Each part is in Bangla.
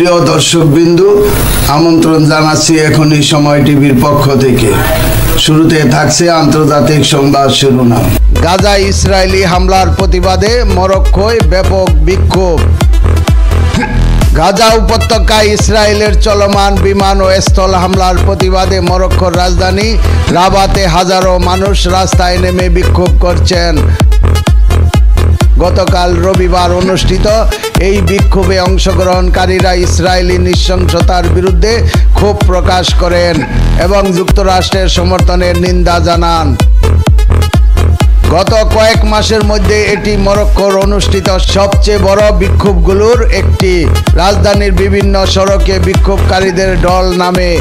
প্রিয় দর্শকবৃন্দু, আমন্ত্রণ জানাচ্ছি এখনই সময় টিভির পক্ষ থেকে। শুরুতে থাকছে আন্তর্জাতিক সংবাদ শিরোনাম। গাজায় ইসরায়েলি হামলার প্রতিবাদে মরক্কোয় ব্যাপক বিক্ষোভ। গাজা উপত্যকায় ইসরায়েলের চলমান বিমান ও স্থল হামলার প্রতিবাদে মরক্কোর রাজধানী রাবাতে হাজারো মানুষ রাস্তায় নেমে বিক্ষোভ করছেন। গতকাল রবিবার অনুষ্ঠিত এই বিক্ষোভে অংশগ্রহণকারীরা ইসরায়েলি নৃশংসতার বিরুদ্ধে ক্ষোভ প্রকাশ করেন এবং যুক্তরাষ্ট্রের সমর্থনের নিন্দা জানান। গত কয়েক মাসের মধ্যে এটি মরক্কোর অনুষ্ঠিত সবচেয়ে বড় বিক্ষোভগুলোর একটি। রাজধানীর বিভিন্ন সড়কে বিক্ষোভকারীদের দল নামে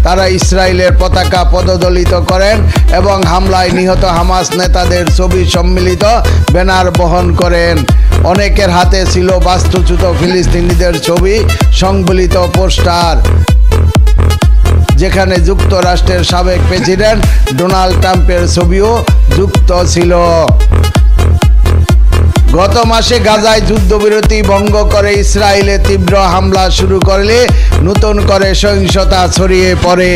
তারা ইসরায়েলের পতাকা পদদলিত করেন এবং হামলায় নিহত হামাস নেতাদের ছবি সম্মিলিত ব্যানার বহন করেন। অনেকের হাতে ছিল বাস্তুচ্যুত ফিলিস্তিনিদের ছবি সংবলিত পোস্টার, যেখানে যুক্তরাষ্ট্রের সাবেক প্রেসিডেন্ট ডোনাল্ড ট্রাম্পের ছবিও যুক্ত ছিল। গত মাসে গাজায় যুদ্ধবিরতি ভঙ্গ করে ইসরায়েলে তীব্র হামলা শুরু করলে নতুন করে সহিংসতা ছড়িয়ে পড়ে।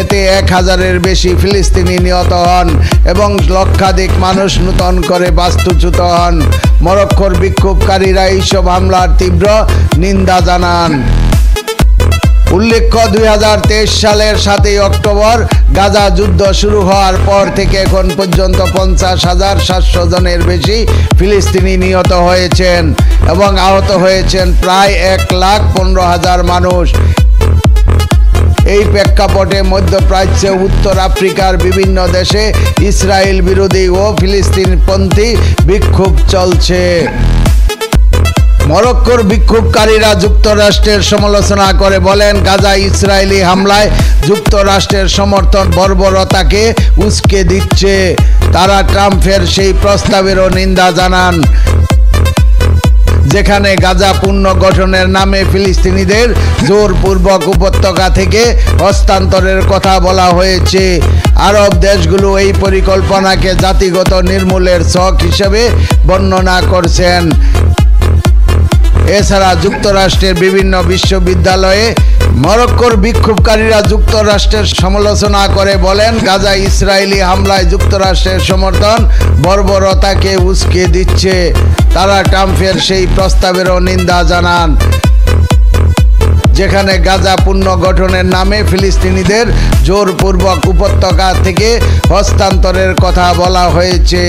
এতে 1000-এর বেশি ফিলিস্তিনি নিহত হন এবং লক্ষাধিক মানুষ নতুন করে বাস্তুচ্যুত হন। মরক্কোর বিক্ষোভকারীরা এইসব হামলার তীব্র নিন্দা জানান। উল্লেখ্য, 2023 সালের 7 অক্টোবর গাজা যুদ্ধ শুরু হওয়ার পর থেকে এখন পর্যন্ত 50,700 জনের বেশি ফিলিস্তিনি নিহত হয়েছেন এবং আহত হয়েছেন প্রায় 1,15,000 মানুষ। এই প্রেক্ষাপটে মধ্যপ্রাচ্য, উত্তর আফ্রিকার বিভিন্ন দেশে ইসরায়েল বিরোধী ও ফিলিস্তিনপন্থী বিক্ষোভ চলছে। মরক্কোর বিক্ষোভকারীরা যুক্তরাষ্ট্রের সমালোচনা করে বলেন, গাজায় ইসরায়েলি হামলায় যুক্তরাষ্ট্রের সমর্থন বর্বরতাকে উস্কে দিচ্ছে। তারা ট্রাম্পের সেই প্রস্তাবেরও নিন্দা জানান, যেখানে গাজা পুনর্গঠনের নামে ফিলিস্তিনিদের জোরপূর্বক উপত্যকা থেকে হস্তান্তরের কথা বলা হয়েছে। আরব দেশগুলো এই পরিকল্পনাকে জাতিগত নির্মূলের ছক হিসেবে বর্ণনা করছেন। এছাড়া যুক্তরাষ্ট্রের বিভিন্ন বিশ্ববিদ্যালয়ে মরক্কোর বিক্ষোভকারীরা যুক্তরাষ্ট্রের সমালোচনা করে বলেন, গাজায় ইসরায়েলি হামলায় যুক্তরাষ্ট্রের সমর্থন বর্বরতাকে উস্কে দিচ্ছে। তারা ট্রাম্পের সেই প্রস্তাবেরও নিন্দা জানান, যেখানে গাজা পুনর্গঠনের নামে ফিলিস্তিনিদের জোরপূর্বক উপত্যকা থেকে হস্তান্তরের কথা বলা হয়েছে।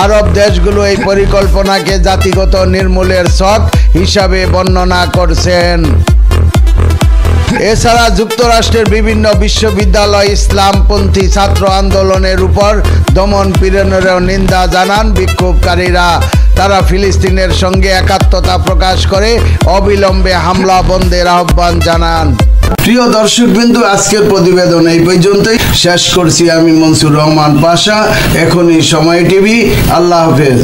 আরব দেশগুলো এই পরিকল্পনাকে জাতিগত নির্মূলের ছক হিসাবে বর্ণনা করছেন। এছাড়া যুক্তরাষ্ট্রের বিভিন্ন বিশ্ববিদ্যালয় ইসলামপন্থী ছাত্র আন্দোলনের উপর দমন পীড়নেরও নিন্দা জানান বিক্ষোভকারীরা। তারা ফিলিস্তিনের সঙ্গে একাত্মতা প্রকাশ করে অবিলম্বে হামলা বন্ধের আহ্বান জানান। প্রিয় দর্শকবৃন্দু, আজকের প্রতিবেদন এই পর্যন্তই শেষ করছি। আমি মনসুর রহমান পাশা, এখনই সময় টিভি। আল্লাহ হাফেজ।